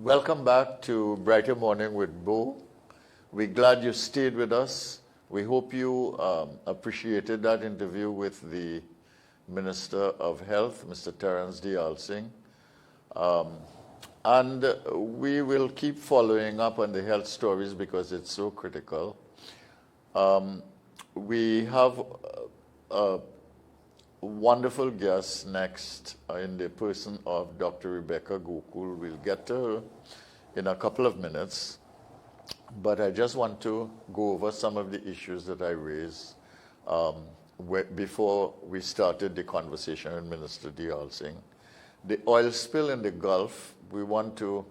Welcome back to Brighter Morning with Bhoe. We're glad you stayed with us. We hope you appreciated that interview with the Minister of Health, Mr. Terence Dialsing. And we will keep following up on the health stories because it's so critical. We have a wonderful guest next in the person of Dr. Rebecca Gokool. We'll get to her in a couple of minutes, but I just want to go over some of the issues that I raised before we started the conversation with Minister Dialsing. The oil spill in the Gulf, we want to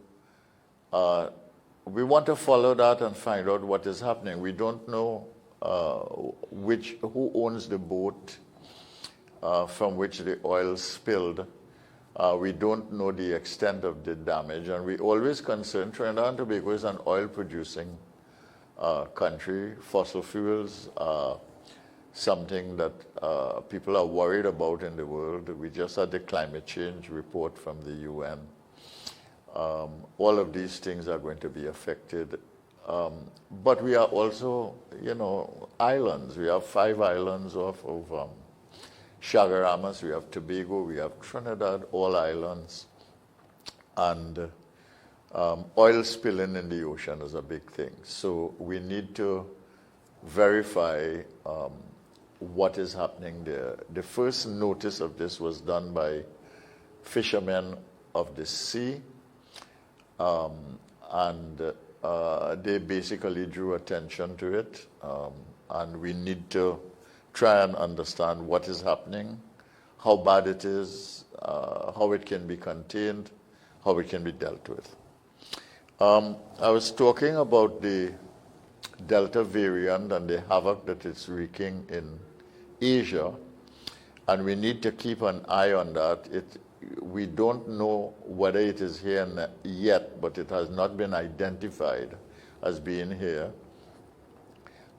follow that and find out what is happening. We don't know who owns the boat from which the oil spilled. We don't know the extent of the damage, and we always concern Trinidad and Tobago is an oil-producing country. Fossil fuels are something that people are worried about in the world. We just had the climate change report from the UN. All of these things are going to be affected. But we are also, islands. We have 5 islands off of Chagaramas, we have Tobago, we have Trinidad, all islands. And oil spilling in the ocean is a big thing. So we need to verify what is happening there. The first notice of this was done by fishermen of the sea. And they basically drew attention to it. And we need to try and understand what is happening, how bad it is, how it can be contained, how it can be dealt with. I was talking about the Delta variant and the havoc that it's wreaking in Asia, and we need to keep an eye on that. We don't know whether it is here yet, but it has not been identified as being here.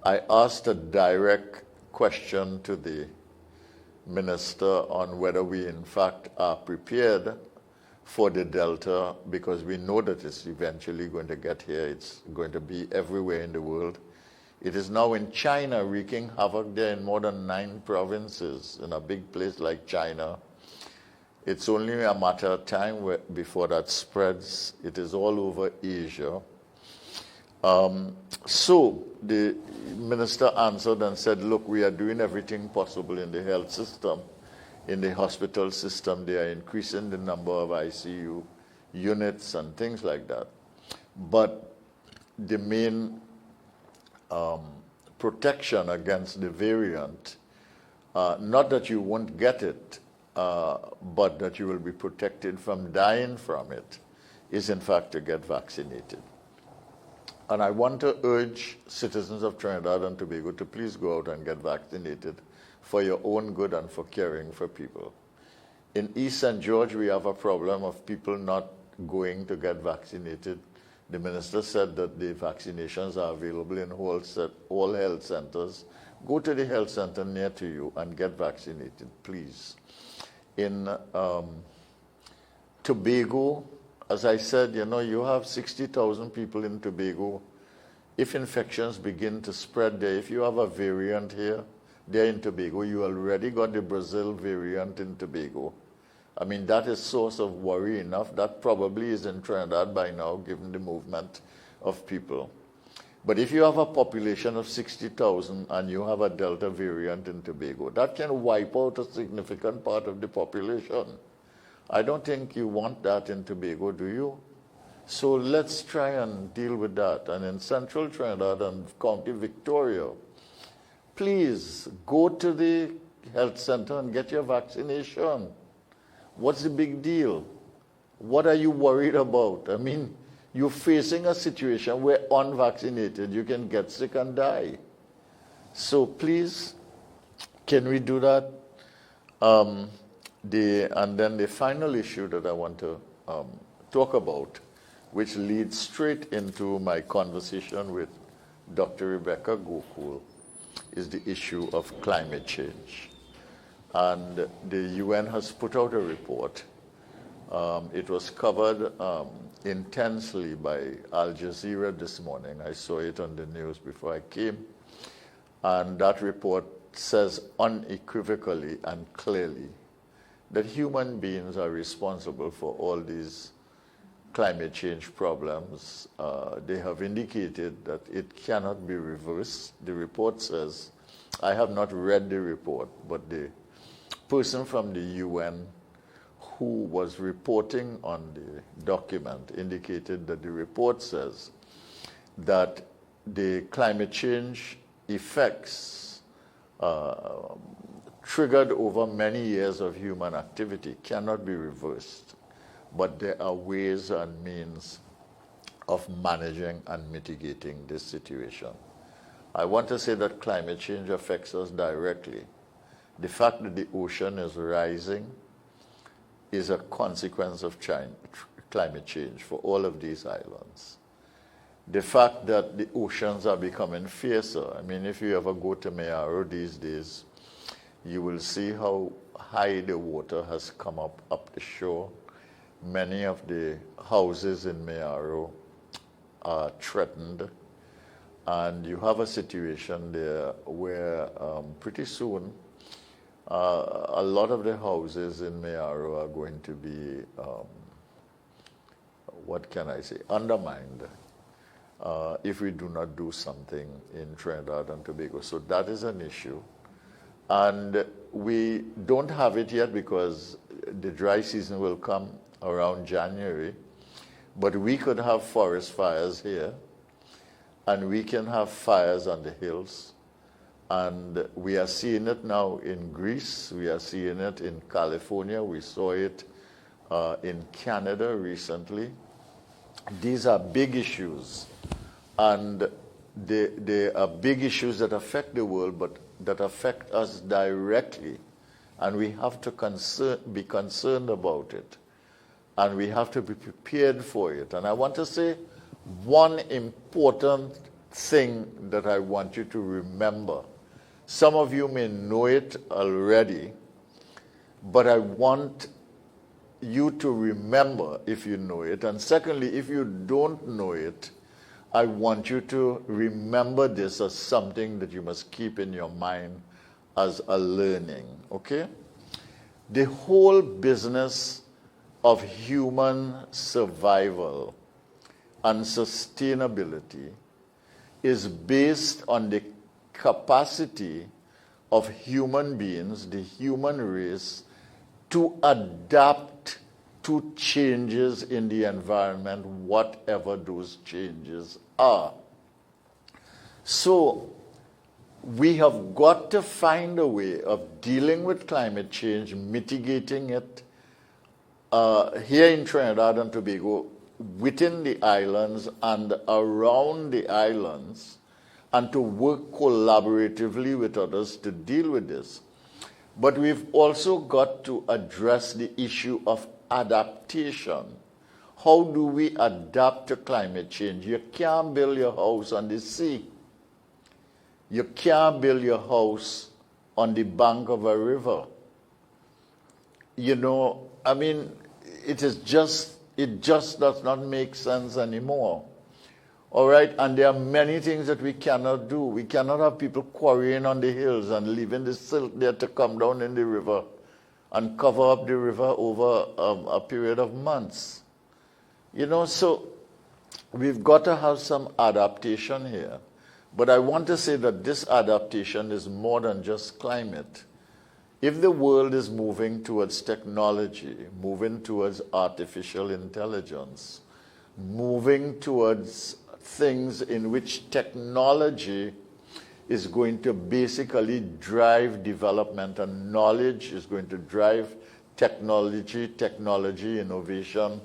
I asked a direct question to the minister on whether we in fact are prepared for the Delta, because we know that it's eventually going to get here. It's going to be everywhere in the world. It is now in China, wreaking havoc there in more than 9 provinces in a big place like China. It's only a matter of time before that spreads. It is all over Asia. So the minister answered and said, look, we are doing everything possible in the health system, in the hospital system. They are increasing the number of ICU units and things like that. But the main protection against the variant, not that you won't get it, but that you will be protected from dying from it, is in fact to get vaccinated. And I want to urge citizens of Trinidad and Tobago to please go out and get vaccinated for your own good and for caring for people. In East St. George, we have a problem of people not going to get vaccinated. The minister said that the vaccinations are available in all health centers. Go to the health center near to you and get vaccinated, please. In Tobago, as I said, you have 60,000 people in Tobago. If infections begin to spread there, if you have a variant here, there in Tobago, you already got the Brazil variant in Tobago. I mean, that is source of worry enough. That probably is in Trinidad by now, given the movement of people. But if you have a population of 60,000 and you have a Delta variant in Tobago, that can wipe out a significant part of the population. I don't think you want that in Tobago, do you? So let's try and deal with that. And in Central Trinidad and County Victoria, please go to the health center and get your vaccination. What's the big deal? What are you worried about? I mean, you're facing a situation where unvaccinated, you can get sick and die. So please, can we do that? And then the final issue that I want to talk about, which leads straight into my conversation with Dr. Rebecca Gokool, is the issue of climate change. And the UN has put out a report It was covered intensely by Al Jazeera this morning. I saw it on the news before I came. And that report says unequivocally and clearly that human beings are responsible for all these climate change problems. They have indicated that it cannot be reversed. The report says, I have not read the report, but the person from the UN who was reporting on the document indicated that the report says that the climate change effects triggered over many years of human activity cannot be reversed, but there are ways and means of managing and mitigating this situation. I want to say that climate change affects us directly. The fact that the ocean is rising is a consequence of climate change for all of these islands. The fact that the oceans are becoming fiercer. I mean, if you ever go to Mayaro these days, you will see how high the water has come up the shore. Many of the houses in Mayaro are threatened. And you have a situation there where pretty soon a lot of the houses in Mayaro are going to be, what can I say, undermined if we do not do something in Trinidad and Tobago. So that is an issue. And we don't have it yet because the dry season will come around January. But we could have forest fires here, and we can have fires on the hills. And we are seeing it now in Greece. We are seeing it in California. We saw it in Canada recently. These are big issues. And they are big issues that affect the world, but that affect us directly. And we have to be concerned about it. And we have to be prepared for it. And I want to say one important thing that I want you to remember. Some of you may know it already, but I want you to remember if you know it. And secondly, if you don't know it, I want you to remember this as something that you must keep in your mind as a learning, okay? The whole business of human survival and sustainability is based on the capacity of human beings, the human race, to adapt to changes in the environment, whatever those changes are. So we have got to find a way of dealing with climate change, mitigating it here in Trinidad and Tobago, within the islands and around the islands, and to work collaboratively with others to deal with this. But we've also got to address the issue of adaptation. How do we adapt to climate change? You can't build your house on the sea. You can't build your house on the bank of a river. You know, I mean, it just does not make sense anymore. All right, and there are many things that we cannot do. We cannot have people quarrying on the hills and leaving the silt there to come down in the river and cover up the river over a period of months. You know, so we've got to have some adaptation here. But I want to say that this adaptation is more than just climate. If the world is moving towards technology, moving towards artificial intelligence, moving towards things in which technology is going to basically drive development, and knowledge is going to drive technology innovation,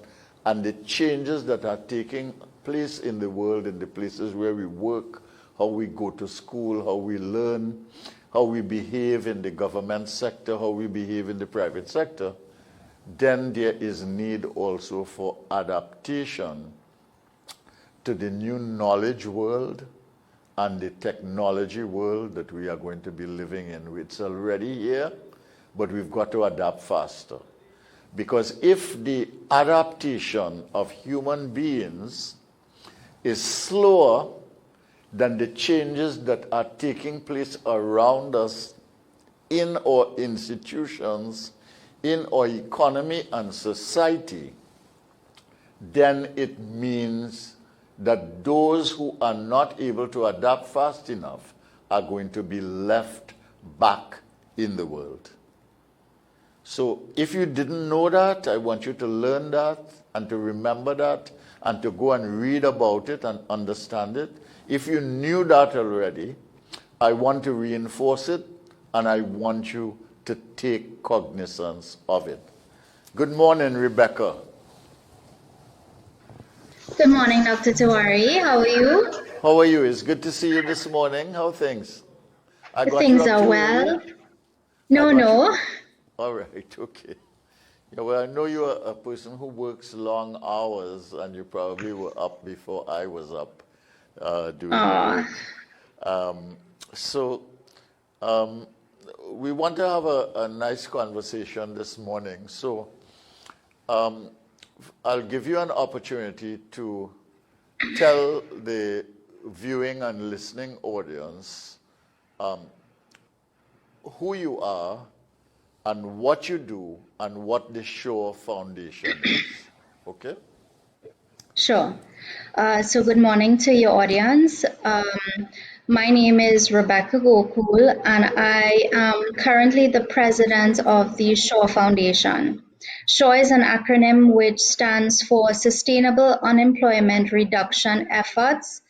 and the changes that are taking place in the world, in the places where we work, how we go to school, how we learn, how we behave in the government sector, how we behave in the private sector, then there is need also for adaptation to the new knowledge world and the technology world that we are going to be living in. It's already here, but we've got to adapt faster. Because if the adaptation of human beings is slower than the changes that are taking place around us in our institutions, in our economy and society, then it means that those who are not able to adapt fast enough are going to be left back in the world. So if you didn't know that, I want you to learn that and to remember that and to go and read about it and understand it. If you knew that already, I want to reinforce it and I want you to take cognizance of it. Good morning, Rebecca. Good morning, Dr. Tiwari. How are you? How are you? It's good to see you this morning. How are things? I got Things you up are too well. early? No. All right, okay. Yeah, well, I know you're a person who works long hours, and you probably were up before I was up doing the work. We want to have a nice conversation this morning. So I'll give you an opportunity to tell the viewing and listening audience who you are and what you do and what the Shore Foundation is. Okay? Sure. So good morning to your audience. My name is Rebecca Gokool, and I am currently the president of the Shore Foundation. Shore is an acronym which stands for Sustainable Unemployment Reduction Efforts.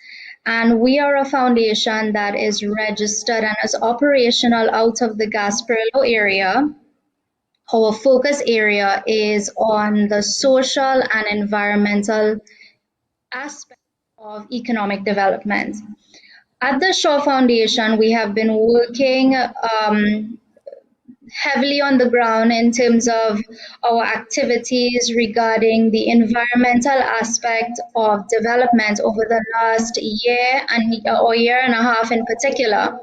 And we are a foundation that is registered and is operational out of the Gasparillo area. Our focus area is on the social and environmental aspect of economic development. At the Shaw Foundation, we have been working heavily on the ground in terms of our activities regarding the environmental aspect of development over the last year or year and a half in particular.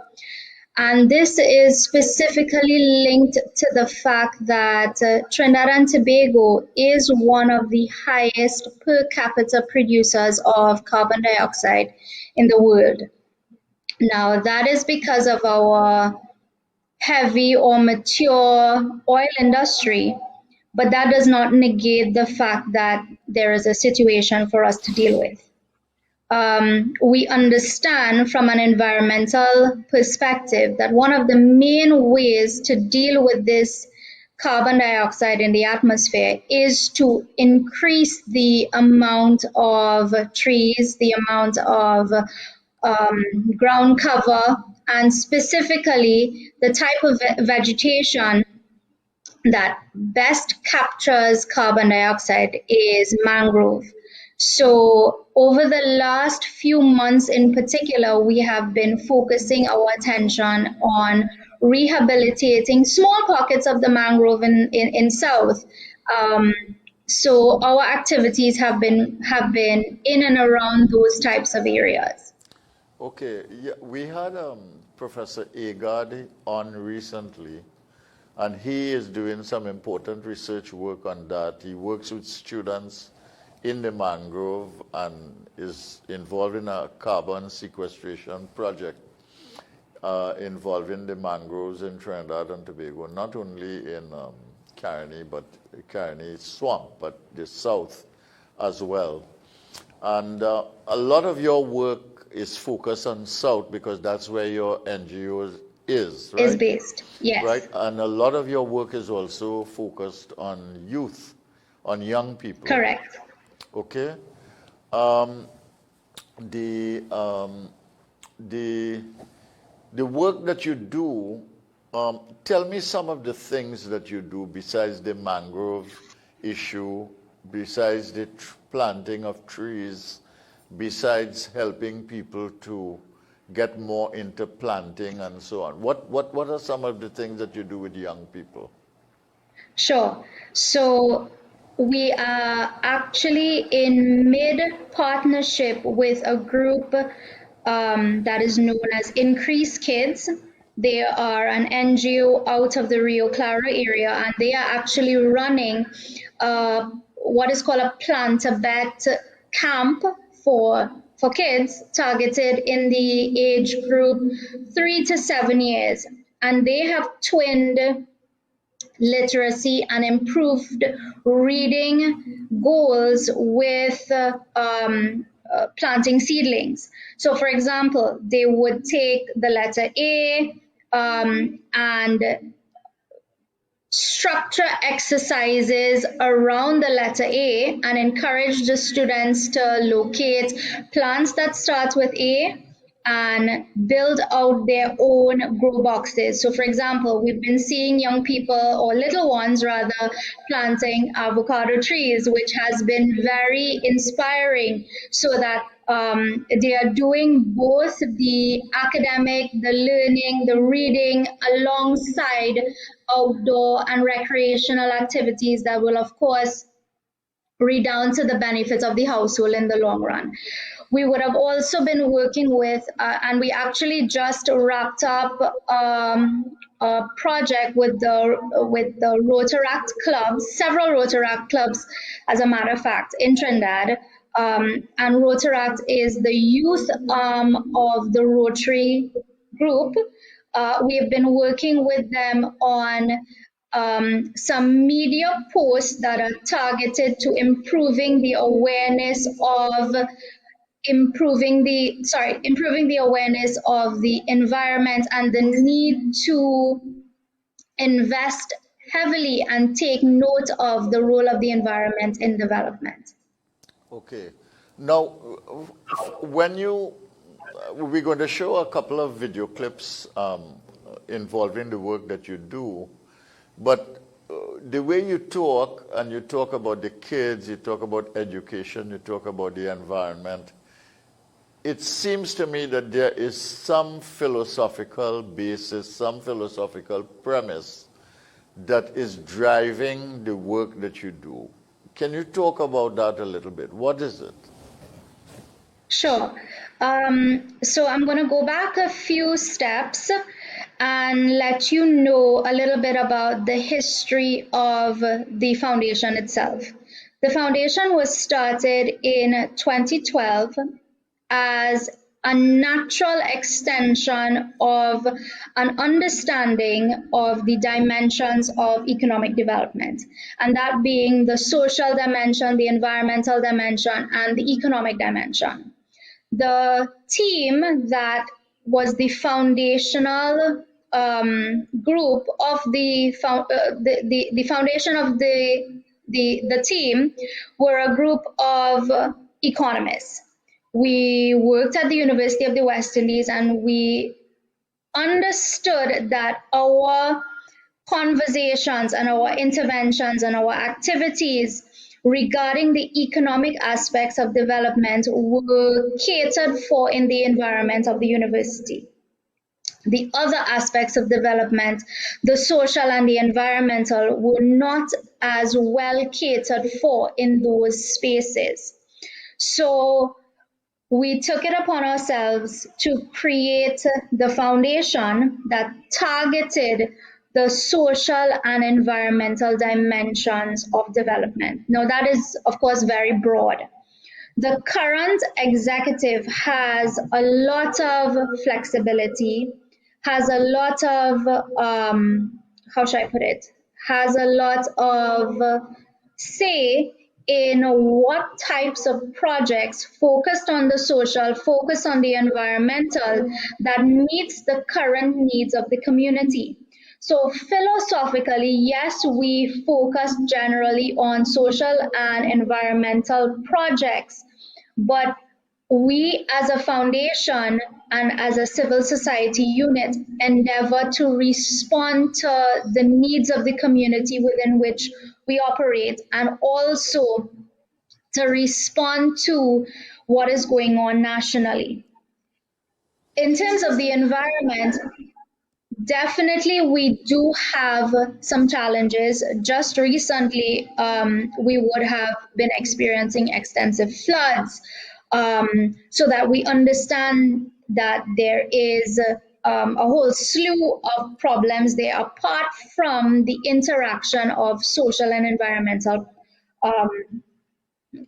And this is specifically linked to the fact that Trinidad and Tobago is one of the highest per capita producers of carbon dioxide in the world. Now, that is because of our heavy or mature oil industry, but that does not negate the fact that there is a situation for us to deal with. We understand from an environmental perspective that one of the main ways to deal with this carbon dioxide in the atmosphere is to increase the amount of trees, the amount of ground cover, and specifically the type of vegetation that best captures carbon dioxide is mangrove. So over the last few months in particular, we have been focusing our attention on rehabilitating small pockets of the mangrove in South. So our activities have been in and around those types of areas. Okay, yeah, we had Professor Agard on recently, and he is doing some important research work on that. He works with students in the mangrove and is involved in a carbon sequestration project involving the mangroves in Trinidad and Tobago, not only in Caroni Swamp, but the south as well. And a lot of your work is focused on south because that's where your NGO is, right? Is based, yes. Right, and a lot of your work is also focused on youth, on young people. Correct. Okay. The work that you do, tell me some of the things that you do besides the mangrove issue, besides the planting of trees, besides helping people to get more into planting and so on. What are some of the things that you do with young people? Sure. So we are actually in mid-partnership with a group that is known as Increase Kids. They are an NGO out of the Rio Claro area, and they are actually running what is called a plant-a-bet camp for kids targeted in the age group 3 to 7 years. And they have twinned literacy and improved reading goals with planting seedlings. So, for example, they would take the letter A and structure exercises around the letter A and encourage the students to locate plants that start with A and build out their own grow boxes. So, for example, we've been seeing young people, or little ones rather, planting avocado trees, which has been very inspiring, so that they are doing both the academic, the learning, the reading alongside outdoor and recreational activities that will, of course, redound to the benefits of the household in the long run. We would have also been working with, and we actually just wrapped up a project with the Rotaract clubs, several Rotaract clubs, as a matter of fact, in Trinidad. And Rotaract is the youth arm of the Rotary group. We have been working with them on some media posts that are targeted to improving the awareness of the environment and the need to invest heavily and take note of the role of the environment in development. Okay. Now, we're going to show a couple of video clips involving the work that you do, but the way you talk, and you talk about the kids, you talk about education, you talk about the environment, it seems to me that there is some philosophical basis, some philosophical premise that is driving the work that you do. Can you talk about that a little bit? What is it? Sure. So I'm going to go back a few steps and let you know a little bit about the history of the foundation itself. The foundation was started in 2012 as a natural extension of an understanding of the dimensions of economic development, and that being the social dimension, the environmental dimension, and the economic dimension. The team that was the foundational group of the foundation of the team were a group of economists. We worked at the University of the West Indies, and we understood that our conversations and our interventions and our activities regarding the economic aspects of development were catered for in the environment of the university. The other aspects of development, the social and the environmental, were not as well catered for in those spaces. So we took it upon ourselves to create the foundation that targeted the social and environmental dimensions of development. Now, that is, of course, very broad. The current executive has a lot of flexibility, has a lot of, has a lot of say in what types of projects focused on the social, focused on the environmental, that meets the current needs of the community. So philosophically, yes, we focus generally on social and environmental projects, but we as a foundation and as a civil society unit endeavor to respond to the needs of the community within which we operate, and also to respond to what is going on nationally. In terms of the environment, definitely we do have some challenges. Just recently, we would have been experiencing extensive floods, so that we understand that there is a whole slew of problems there apart from the interaction of social and environmental um,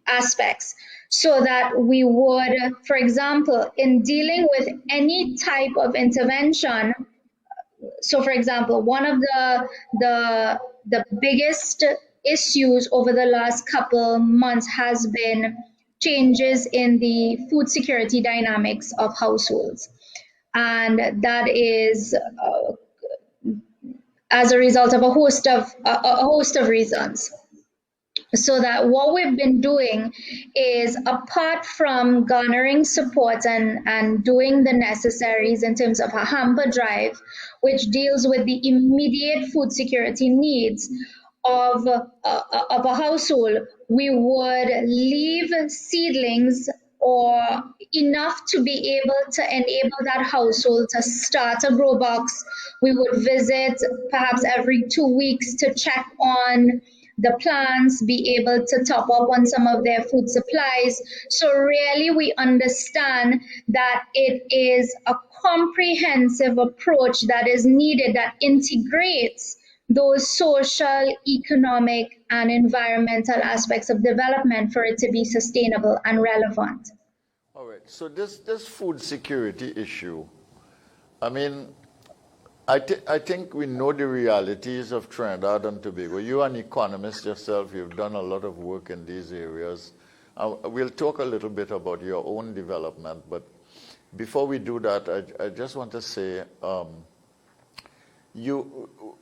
aspects. So that we would, for example, in dealing with any type of intervention, so for example, one of the biggest issues over the last couple months has been changes in the food security dynamics of households, and that is as a result of a host of reasons. So that what we've been doing is, apart from garnering support and doing the necessaries in terms of a hamper drive, which deals with the immediate food security needs of a household, we would leave seedlings or enough to be able to enable that household to start a grow box. We would visit perhaps every 2 weeks to check on the plants, be able to top up on some of their food supplies. So really we understand that it is a comprehensive approach that is needed, that integrates those social, economic, and environmental aspects of development for it to be sustainable and relevant. All right. So this food security issue, I mean, I think we know the realities of Trinidad and Tobago. You're an economist yourself. You've done a lot of work in these areas. We'll talk a little bit about your own development, but before we do that, I just want to say,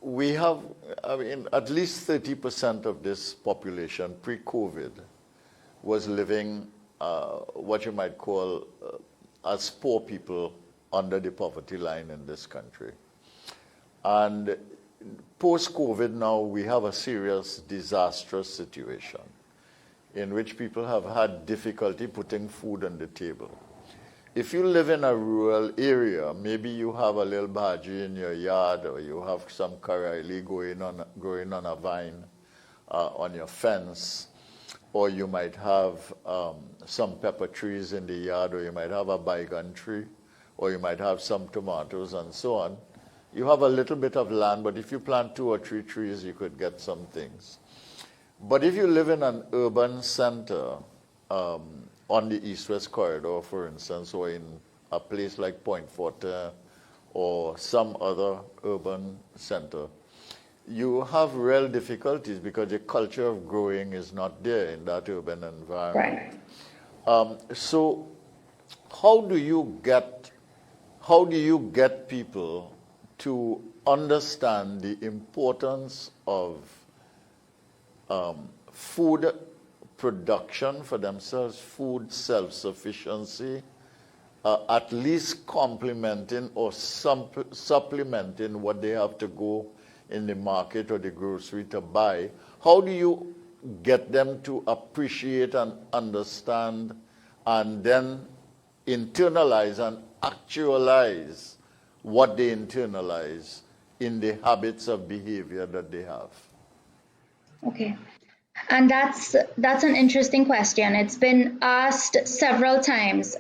we have, I mean, at least 30% of this population pre-COVID was living what you might call as poor people under the poverty line in this country. And post-COVID now, we have a serious, disastrous situation in which people have had difficulty putting food on the table. If you live in a rural area, maybe you have a little bhaji in your yard, or you have some karaili growing on a vine on your fence, or you might have some pepper trees in the yard, or you might have a bygone tree, or you might have some tomatoes and so on. You have a little bit of land, but if you plant 2 or 3 trees, you could get some things. But if you live in an urban center, on the east-west corridor, for instance, or in a place like Point Fortin or some other urban center, you have real difficulties because the culture of growing is not there in that urban environment. Right. So how do you get people to understand the importance of food production for themselves, food self-sufficiency, at least complementing or supplementing what they have to go in the market or the grocery to buy? How do you get them to appreciate and understand and then internalize and actualize what they internalize in the habits of behavior that they have? Okay. And that's an interesting question. It's been asked several times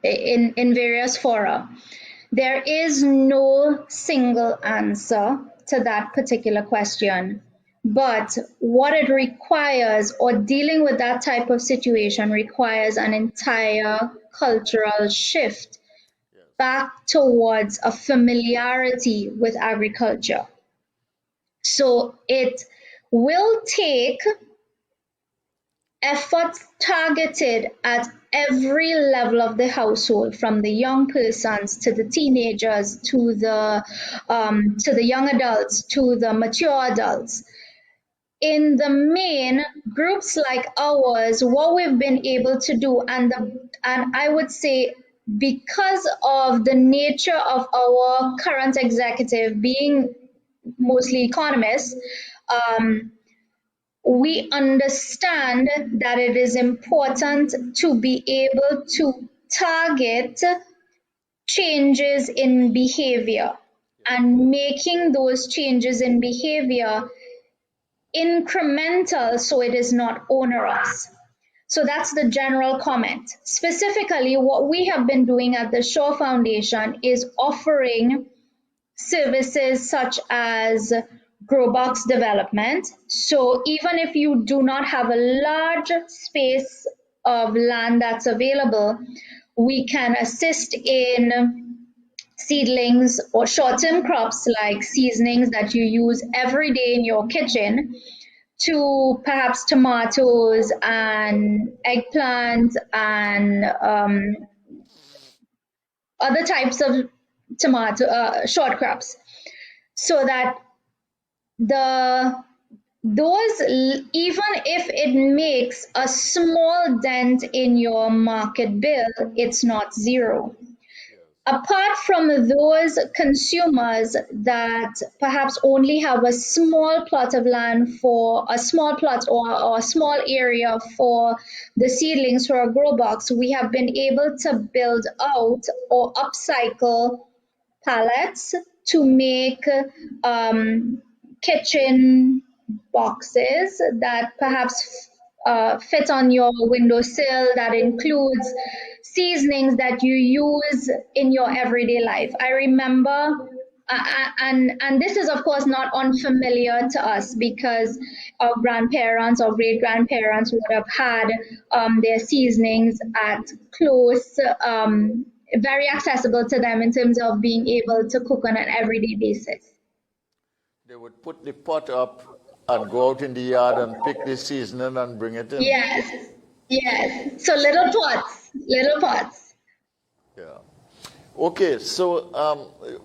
in various fora. There is no single answer to that particular question. But what it requires, or dealing with that type of situation, requires an entire cultural shift back towards a familiarity with agriculture. So it will take efforts targeted at every level of the household, from the young persons to the teenagers to the young adults to the mature adults. In the main, groups like ours, what we've been able to do, and I would say, because of the nature of our current executive being mostly economists, we understand that it is important to be able to target changes in behavior and making those changes in behavior incremental so it is not onerous. So that's the general comment. Specifically, what we have been doing at the Shaw Foundation is offering services such as grow box development. So even if you do not have a large space of land that's available, we can assist in seedlings or short-term crops like seasonings that you use every day in your kitchen, to perhaps tomatoes and eggplant and other types of tomato short crops, so that the those, even if it makes a small dent in your market bill, it's not zero. Apart from those consumers that perhaps only have a small plot of land for a small plot, or a small area for the seedlings for a grow box, we have been able to build out or upcycle pallets to make kitchen boxes that perhaps fit on your windowsill, that includes seasonings that you use in your everyday life. I remember, and this is of course not unfamiliar to us, because our grandparents or great grandparents would have had their seasonings at close, very accessible to them in terms of being able to cook on an everyday basis. They would put the pot up and go out in the yard and pick the seasoning and bring it in. Yes, yes. So little pots, little pots. Yeah. Okay, so,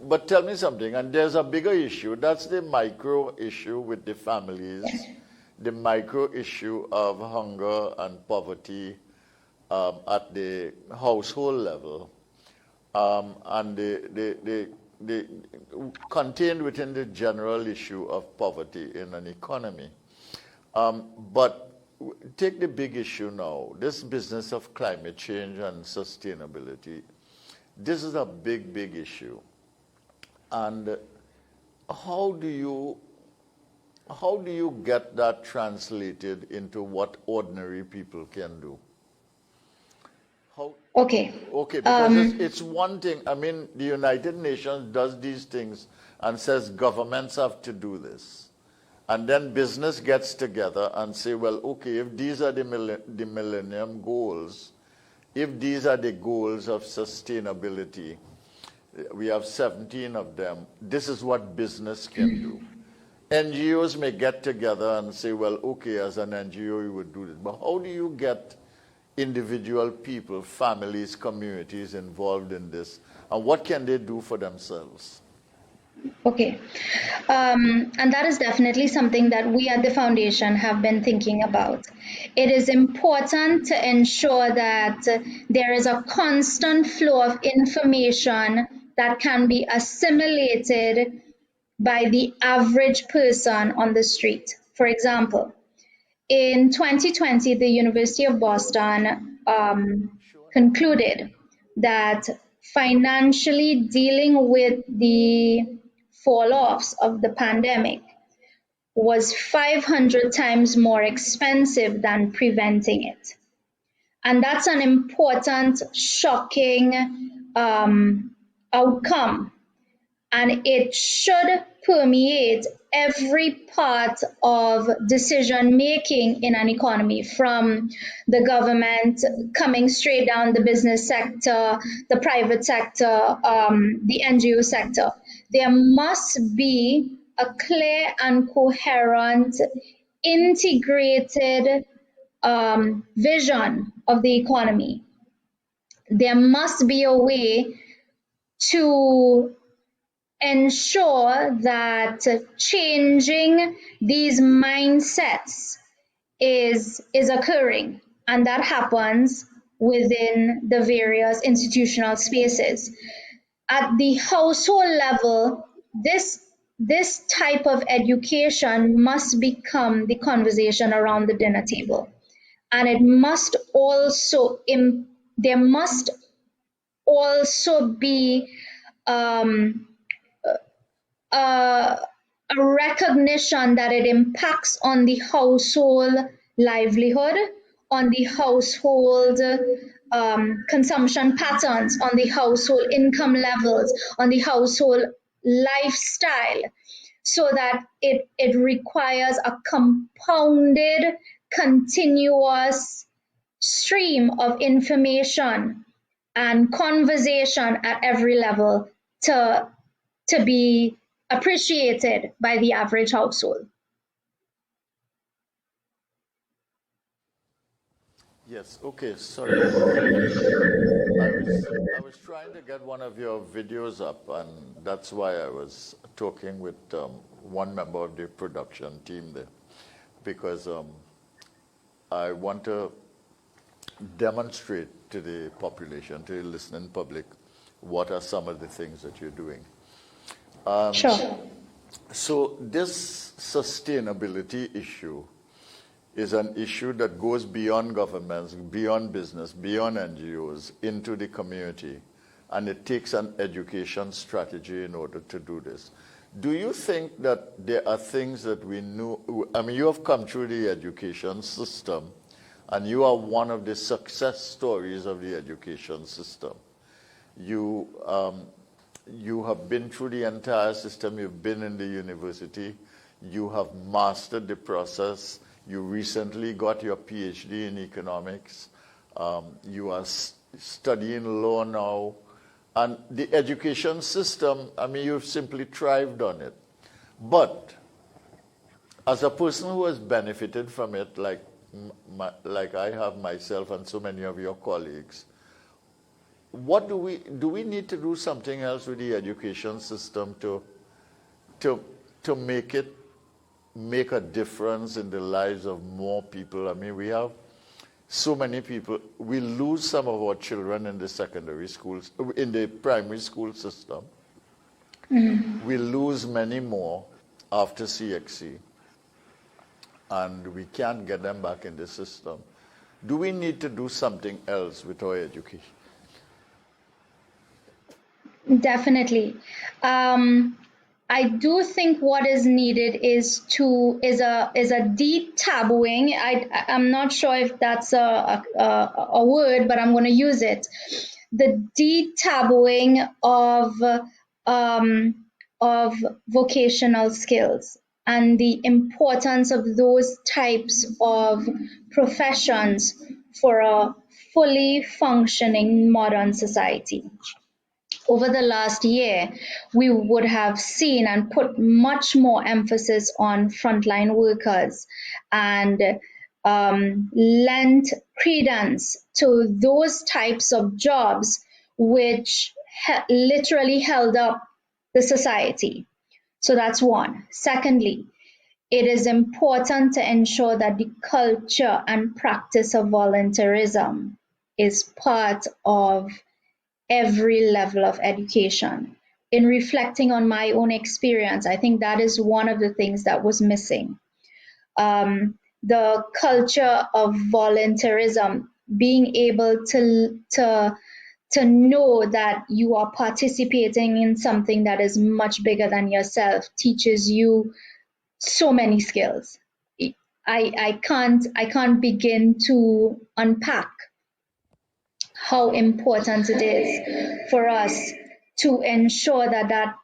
but tell me something, and there's a bigger issue. That's the micro issue with the families, the micro issue of hunger and poverty at the household level, and the contained within the general issue of poverty in an economy. But take the big issue now, this business of climate change and sustainability. This is a big, big issue. And how do you get that translated into what ordinary people can do? Okay. Okay, because it's one thing. I mean, the United Nations does these things and says governments have to do this. And then business gets together and say, well, okay, if these are the Millennium Goals, if these are the goals of sustainability, we have 17 of them, this is what business can do. NGOs may get together and say, well, okay, as an NGO, you would do this. But how do you get individual people, families, communities involved in this? And what can they do for themselves? Okay. And that is definitely something that we at the foundation have been thinking about. It is important to ensure that there is a constant flow of information that can be assimilated by the average person on the street. For example, in 2020, the University of Boston concluded that financially dealing with the fall-offs of the pandemic was 500 times more expensive than preventing it. And that's an important, shocking outcome. And it should permeate every part of decision making in an economy, from the government coming straight down the business sector, the private sector, the NGO sector. There must be a clear and coherent, integrated vision of the economy. There must be a way to ensure that changing these mindsets is occurring, and that happens within the various institutional spaces. At the household level, this type of education must become the conversation around the dinner table, and it must also there must also be a recognition that it impacts on the household livelihood, on the household consumption patterns, on the household income levels, on the household lifestyle, so that it requires a compounded, continuous stream of information and conversation at every level to be appreciated by the average household. Yes, okay, sorry. I was trying to get one of your videos up, and that's why I was talking with one member of the production team there, because I want to demonstrate to the population, to the listening public, what are some of the things that you're doing. Sure. So this sustainability issue is an issue that goes beyond governments, beyond business, beyond NGOs, into the community, and it takes an education strategy in order to do this. Do you think that there are things that we knew? I mean, you have come through the education system, and you are one of the success stories of the education system. You have been through the entire system. You've been in the university. You have mastered the process. You recently got your PhD in economics. You are studying law now. And the education system, I mean, you've simply thrived on it. But as a person who has benefited from it, like I have myself and so many of your colleagues, what do we need to do something else with the education system to make a difference in the lives of more people? I mean, we have so many people. We lose some of our children in the secondary schools, in the primary school system. Mm-hmm. We lose many more after CXC, and we can't get them back in the system. Do we need to do something else with our education? Definitely. I do think what is needed is a detabooing. I'm not sure if that's a word, but I'm going to use it. The detabooing of vocational skills and the importance of those types of professions for a fully functioning modern society. Over the last year, we would have seen and put much more emphasis on frontline workers and lent credence to those types of jobs which literally held up the society. So that's one. Secondly, it is important to ensure that the culture and practice of volunteerism is part of every level of education. In reflecting on my own experience, I think that is one of the things that was missing. The culture of volunteerism, being able to know that you are participating in something that is much bigger than yourself, teaches you so many skills. I can't begin to unpack how important it is for us to ensure that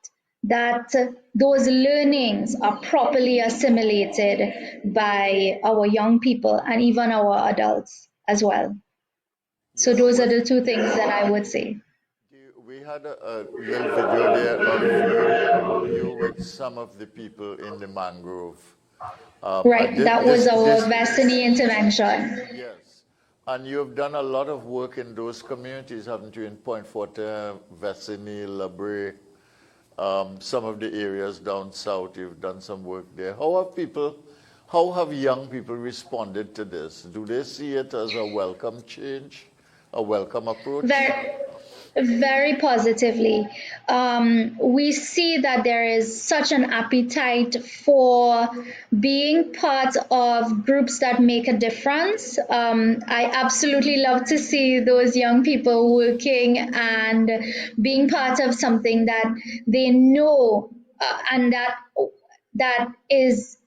those learnings are properly assimilated by our young people and even our adults as well. So those are the two things that I would say. We had a little video there of you with some of the people in the mangrove. Right, that was our Vaccine intervention. Yes. And you've done a lot of work in those communities, haven't you, in Point Fortin, Vaccine, Labre, some of the areas down south, you've done some work there. How have young people responded to this? Do they see it as a welcome change, a welcome approach? Very positively. We see that there is such an appetite for being part of groups that make a difference. I absolutely love to see those young people working and being part of something that they know and that is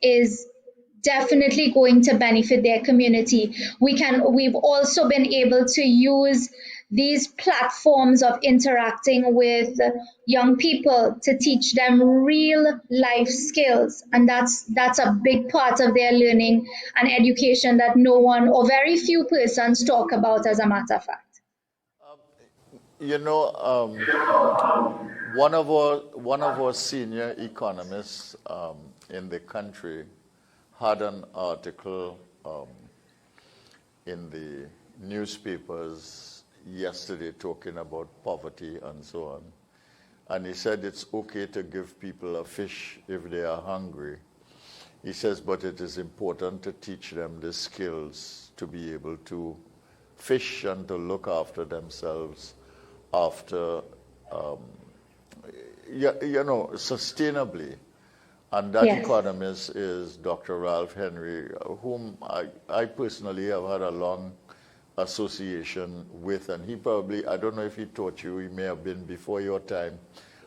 definitely going to benefit their community. We've also been able to use these platforms of interacting with young people to teach them real life skills, and that's a big part of their learning and education that no one or very few persons talk about, as a matter of fact. You know, one of our senior economists in the country had an article in the newspapers yesterday talking about poverty and so on. And he said it's okay to give people a fish if they are hungry. He says, but it is important to teach them the skills to be able to fish and to look after themselves after, sustainably. And that Yes. economist is Dr. Ralph Henry, whom I personally have had a long association with. And he probably, I don't know if he taught you, he may have been before your time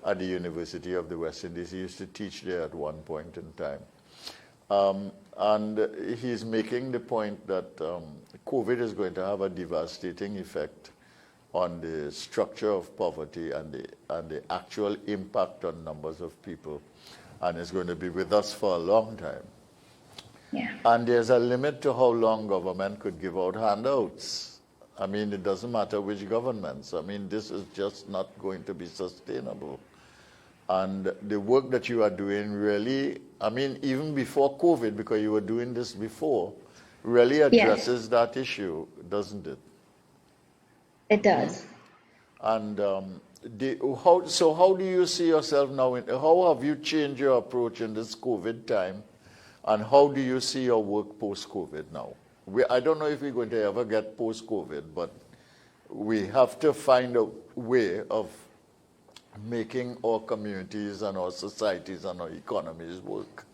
at the University of the West Indies. He used to teach there at one point in time. And he's making the point that COVID is going to have a devastating effect on the structure of poverty and the actual impact on numbers of people. And it's going to be with us for a long time. Yeah. And there's a limit to how long government could give out handouts. I mean, it doesn't matter which governments. I mean, this is just not going to be sustainable. And the work that you are doing really, I mean, even before COVID, because you were doing this before, really addresses that issue, doesn't it? It does. And how do you see yourself now? How have you changed your approach in this COVID time? And how do you see your work post-COVID now? I don't know if we're going to ever get post-COVID, but we have to find a way of making our communities and our societies and our economies work.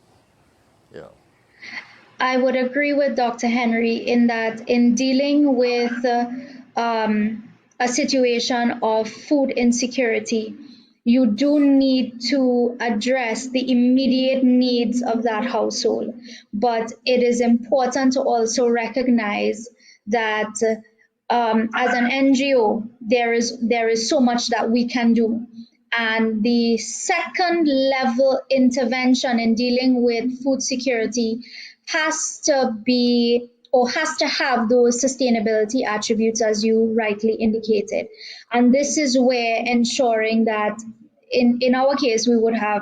Yeah. I would agree with Dr. Henry in that in dealing with a situation of food insecurity, you do need to address the immediate needs of that household. But it is important to also recognize that as an NGO, there is so much that we can do. And the second level intervention in dealing with food security has to be or has to have those sustainability attributes, as you rightly indicated. And this is where ensuring that in our case, we would have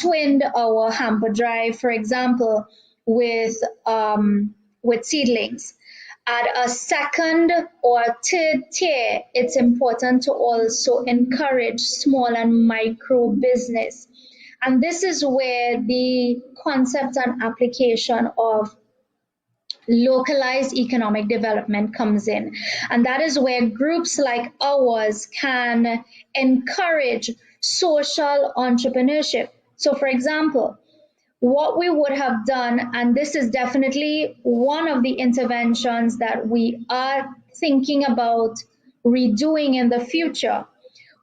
twinned our hamper drive, for example, with seedlings. At a second or third tier, it's important to also encourage small and micro business. And this is where the concept and application of localized economic development comes in. And that is where groups like ours can encourage social entrepreneurship. So, for example, what we would have done, and this is definitely one of the interventions that we are thinking about redoing in the future,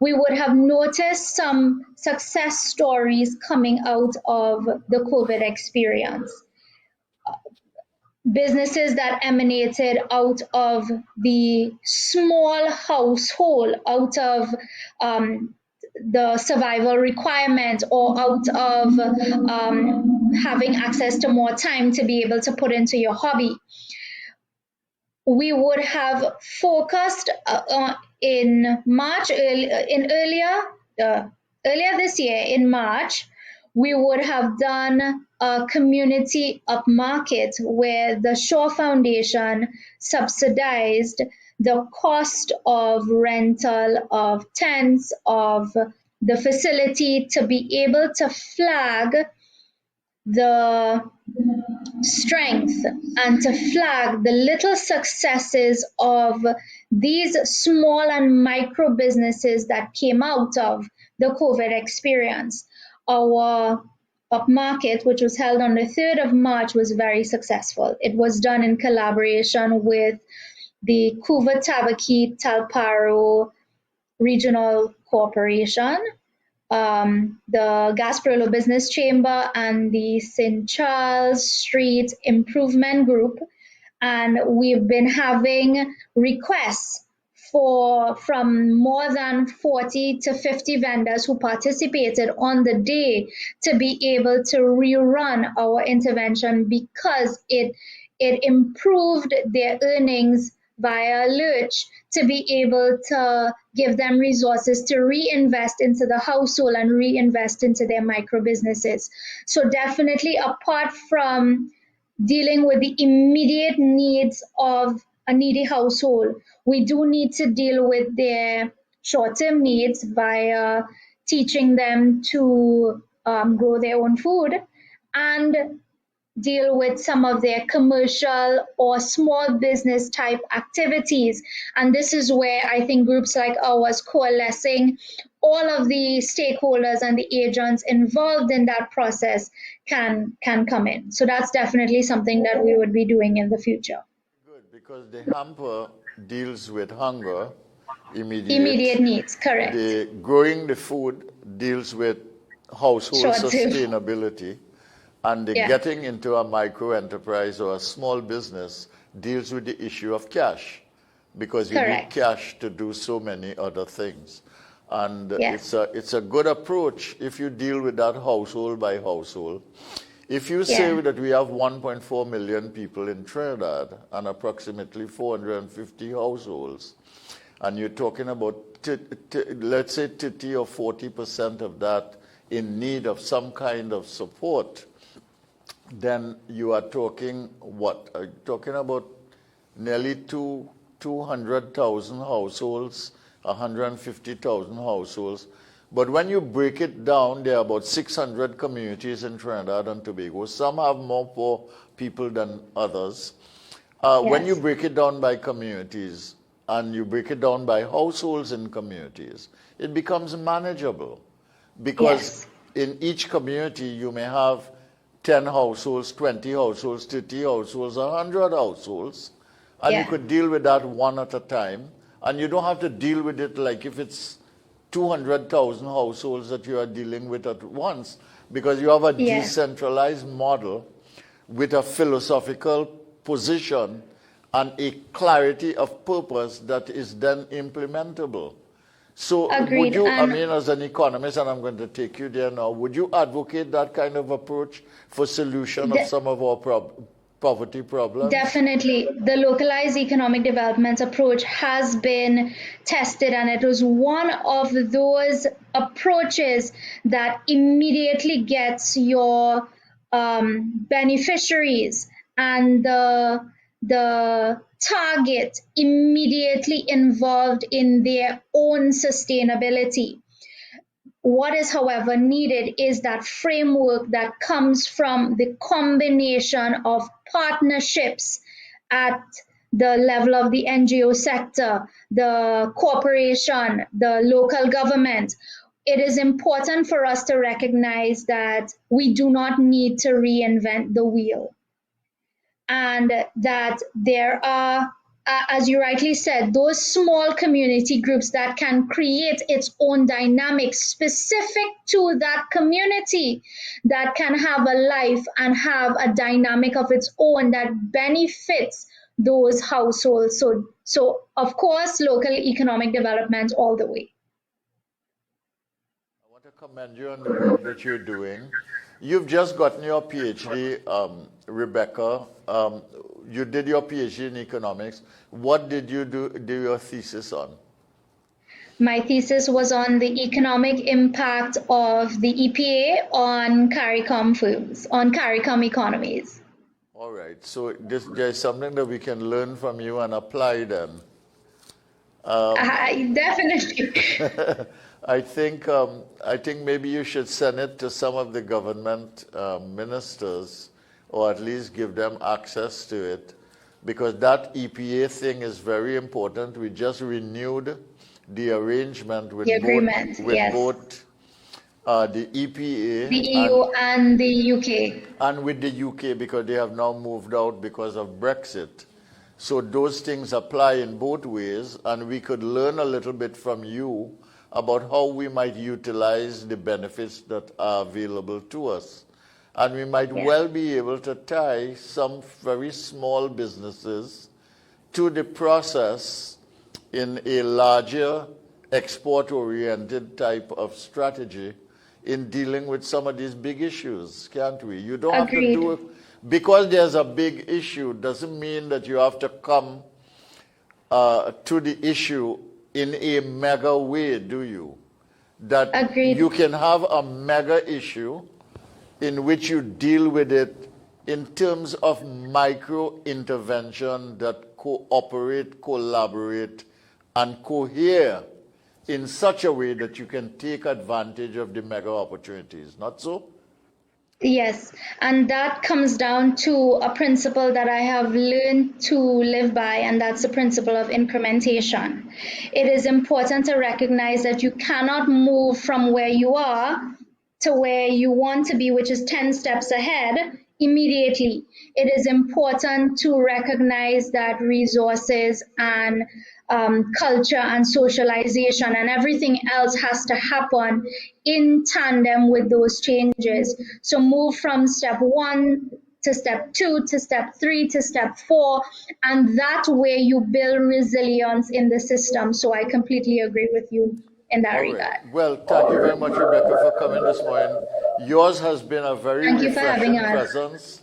we would have noticed some success stories coming out of the COVID experience. Businesses that emanated out of the small household, out of the survival requirement, or out of having access to more time to be able to put into your hobby. We would have focused in March, earlier this year in March, we would have done a community upmarket where the Shaw Foundation subsidized the cost of rental of tents, of the facility, to be able to flag the strength and to flag the little successes of these small and micro businesses that came out of the COVID experience. Our upmarket, which was held on the 3rd of March, was very successful. It was done in collaboration with the Kuva Tabaki Talparo Regional Corporation, the Gasparilla Business Chamber and the St. Charles Street Improvement Group, and we've been having requests from more than 40 to 50 vendors who participated on the day to be able to rerun our intervention because it improved their earnings via Lurch to be able to give them resources to reinvest into the household and reinvest into their micro businesses. So definitely apart from dealing with the immediate needs of a needy household, we do need to deal with their short-term needs via teaching them to grow their own food and deal with some of their commercial or small business type activities. And this is where I think groups like ours coalescing all of the stakeholders and the agents involved in that process can come in. So that's definitely something that we would be doing in the future. Good, because the hamper deals with hunger, Immediate needs, correct. The growing the food deals with household sustainability. And the getting into a micro enterprise or a small business deals with the issue of cash, because you need cash to do so many other things. And it's a good approach if you deal with that household by household. If you say that we have 1.4 million people in Trinidad and approximately 450 households, and you're talking about, let's say, 30 or 40% of that in need of some kind of support, then you are talking what? Are you talking about nearly 200,000 households, 150,000 households. But when you break it down, there are about 600 communities in Trinidad and Tobago. Some have more poor people than others. When you break it down by communities and you break it down by households in communities, it becomes manageable. Because in each community, you may have 10 households, 20 households, 30 households, 100 households, and you could deal with that one at a time. And you don't have to deal with it like if it's 200,000 households that you are dealing with at once, because you have a decentralized model with a philosophical position and a clarity of purpose that is then implementable. So would you, I mean, as an economist, and I'm going to take you there now, would you advocate that kind of approach for solution of some of our poverty problems? Definitely. The localized economic development approach has been tested, and it was one of those approaches that immediately gets your beneficiaries and the target immediately involved in their own sustainability. What is, however, needed is that framework that comes from the combination of partnerships at the level of the NGO sector, the corporation, the local government. It is important for us to recognize that we do not need to reinvent the wheel, and that there are, as you rightly said, those small community groups that can create its own dynamics specific to that community, that can have a life and have a dynamic of its own that benefits those households. So of course, local economic development all the way. I want to commend you on the work that you're doing. You've just gotten your PhD, Rebecca. You did your PhD in economics. What did you do your thesis on? My thesis was on the economic impact of the EPA on CARICOM firms, on CARICOM economies. All right. So there's something that we can learn from you and apply then. Definitely. I think maybe you should send it to some of the government ministers, or at least give them access to it, because that EPA thing is very important. We just renewed the arrangement with both the EPA, the EU and the UK. And with the UK, because they have now moved out because of Brexit. So those things apply in both ways, and we could learn a little bit from you about how we might utilize the benefits that are available to us. And we might well be able to tie some very small businesses to the process in a larger export-oriented type of strategy in dealing with some of these big issues, can't we? You don't have to do it. Because there's a big issue doesn't mean that you have to come to the issue in a mega way, do you? That you can have a mega issue in which you deal with it in terms of micro intervention that cooperate, collaborate, and cohere in such a way that you can take advantage of the mega opportunities. Not so? Yes, and that comes down to a principle that I have learned to live by, and that's the principle of incrementation. It is important to recognize that you cannot move from where you are to where you want to be, which is 10 steps ahead, immediately. It is important to recognize that resources and culture and socialization and everything else has to happen in tandem with those changes. So move from step 1 to step 2 to step 3 to step 4, and that way you build resilience in the system. So I completely agree with you in that regard. Well, thank you very much, Rebecca, for coming this morning. Yours has been a very refreshing presence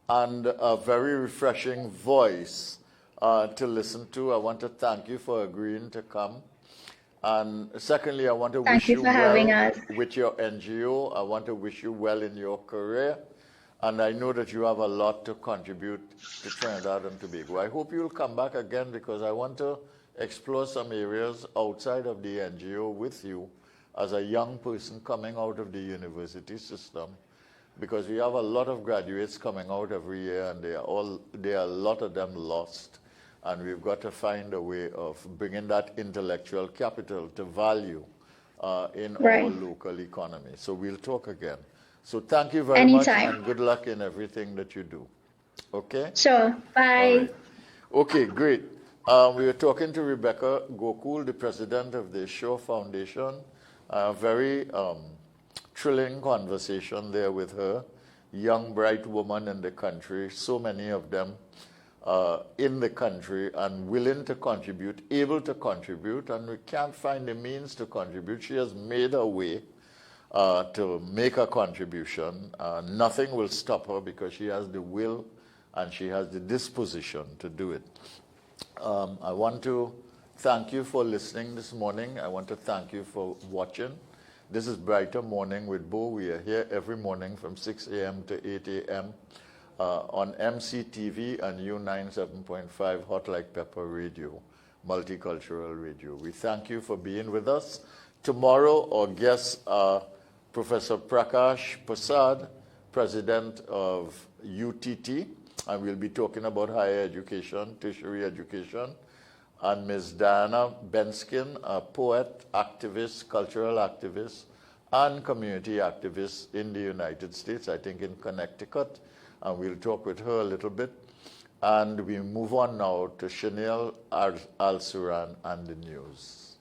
and a very refreshing voice to listen to. I want to thank you for agreeing to come. And secondly, I want to wish you well with your NGO. I want to wish you well in your career. And I know that you have a lot to contribute to Trinidad and Tobago. I hope you'll come back again because I want to explore some areas outside of the NGO with you as a young person coming out of the university system, because we have a lot of graduates coming out every year and there are a lot of them lost, and we've got to find a way of bringing that intellectual capital to value in our local economy. So we'll talk again. So thank you very much and good luck in everything that you do. Okay? Sure. Bye. Right. Okay, great. We were talking to Rebecca Gokool, the president of the Shaw Foundation. A very thrilling conversation there with her. Young, bright woman in the country, so many of them in the country and willing to contribute, able to contribute, and we can't find the means to contribute. She has made her way to make a contribution. Nothing will stop her because she has the will and she has the disposition to do it. I want to thank you for listening this morning. I want to thank you for watching. This is Brighter Morning with Bhoe. We are here every morning from 6 a.m. to 8 a.m. On MCTV and U97.5 Hot Like Pepper Radio, Multicultural Radio. We thank you for being with us. Tomorrow, our guests are Professor Prakash Prasad, President of UTT, and we'll be talking about higher education, tertiary education, and Ms. Diana Benskin, a poet, activist, cultural activist, and community activist in the United States, I think in Connecticut, and we'll talk with her a little bit. And we move on now to Chanel Al-Suran and the news.